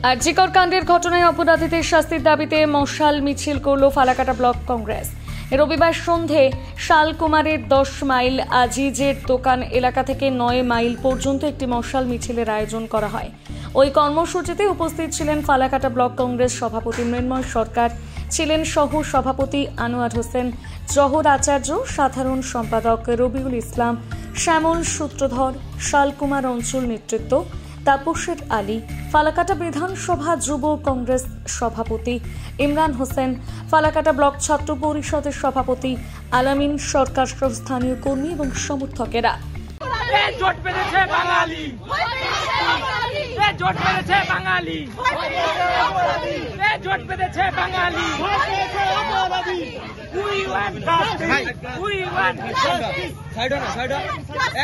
আরজিকর কাণ্ডের ঘটনায় অপরাধীদের শাস্তির দাবিতে মশাল মিছিল করল ফালাকাটা ব্লক কংগ্রেস। রবিবার সন্ধে শালকুমারের 10 মাইল আজিজের দোকান এলাকা থেকে 9 মাইল পর্যন্ত একটি মশাল মিছিলের আয়োজন করা হয়। ওই কর্মসূচিতে উপস্থিত ছিলেন ফালাকাটা ব্লক কংগ্রেস সভাপতি মৃন্ময় সরকার, ছিলেন সহ সভাপতি আনোয়ার হোসেন, জহর আচার্য, সাধারণ সম্পাদক রবিউল ইসলাম, শ্যামল সূত্রধর, শালকুমার অঞ্চল নেতৃত্ব তাপসের আলী, ফালাকাটা বিধানসভা যুব কংগ্রেস সভাপতি ইমরান হোসেন, ফালাকাটা ব্লক ছাত্র পরিষদের সভাপতি আলামিন সরকার সহ স্থানীয় কর্মী এবং সমর্থকেরা। জোট বেঁধেছে বাঙালি, জোট বেঁধেছে বাঙালি, জোট বেঁধেছে বাঙালি।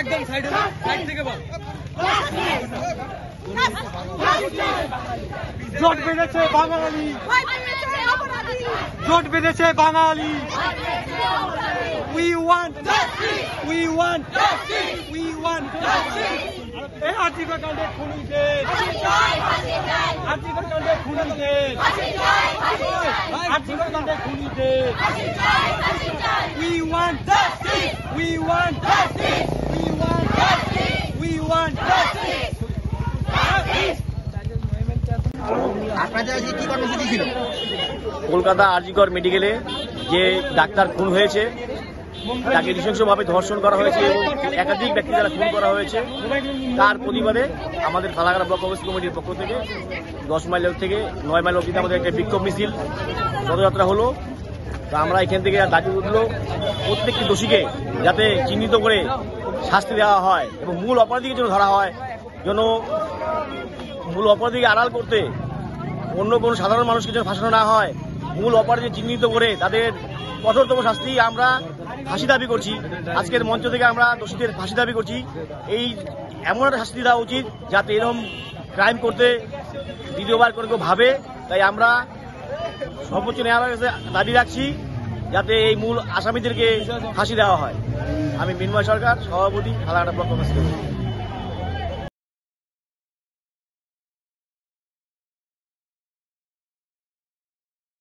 একদম সাইড থেকে বল। জোট বেঁধেছে বাঙালি, জোট বেঁধেছে বাঙালি। We want justice, we want justice, we want justice. এই আরজিকর কাণ্ডে খুনিদের, আরজিকর কাণ্ডে খুনিদের, আরজিকর কাণ্ডে খুনিদের। We want justice, we want justice, we want justice, we want justice. আপনাদের আজকে কি কর্মসূচি ছিল? কলকাতা আরজিকর মেডিকেলে যে ডাক্তার খুন হয়েছে তাকে নৃশংসভাবে ধর্ষণ করা হয়েছে এবং একাধিক ব্যক্তি দ্বারা খুন করা হয়েছে, তার প্রতিবাদে আমাদের ফালাকাটা ব্লক কংগ্রেস কমিটির পক্ষ থেকে 10 মাইল থেকে 9 মাইল অবধি আমাদের একটা বিক্ষোভ মিছিল পদযাত্রা হলো। তা আমরা এখান থেকে দাবি উঠল প্রত্যেকটি দোষীকে যাতে চিহ্নিত করে শাস্তি দেওয়া হয় এবং মূল অপরাধীকে যেন ধরা হয়, যেন মূল অপরাধীকে আড়াল করতে অন্য কোনো সাধারণ মানুষকে যেন ফাঁসানো না হয়, মূল অপরাধী চিহ্নিত করে তাদের কঠোরতম শাস্তি আমরা ফাঁসি দাবি করছি। আজকের মঞ্চ থেকে আমরা দোষীদের ফাঁসি দাবি করছি। এই এমন একটা শাস্তি দেওয়া উচিত যাতে এরকম ক্রাইম করতে দ্বিতীয়বার করে কেউ ভাবে। তাই আমরা সর্বোচ্চ ন্যায়ালয়ের কাছে দাবি রাখছি যাতে এই মূল আসামিদেরকে ফাঁসি দেওয়া হয়। আমি মৃন্ময় সরকার, সভাপতি, ফালাকাটা ব্লক কংগ্রেস।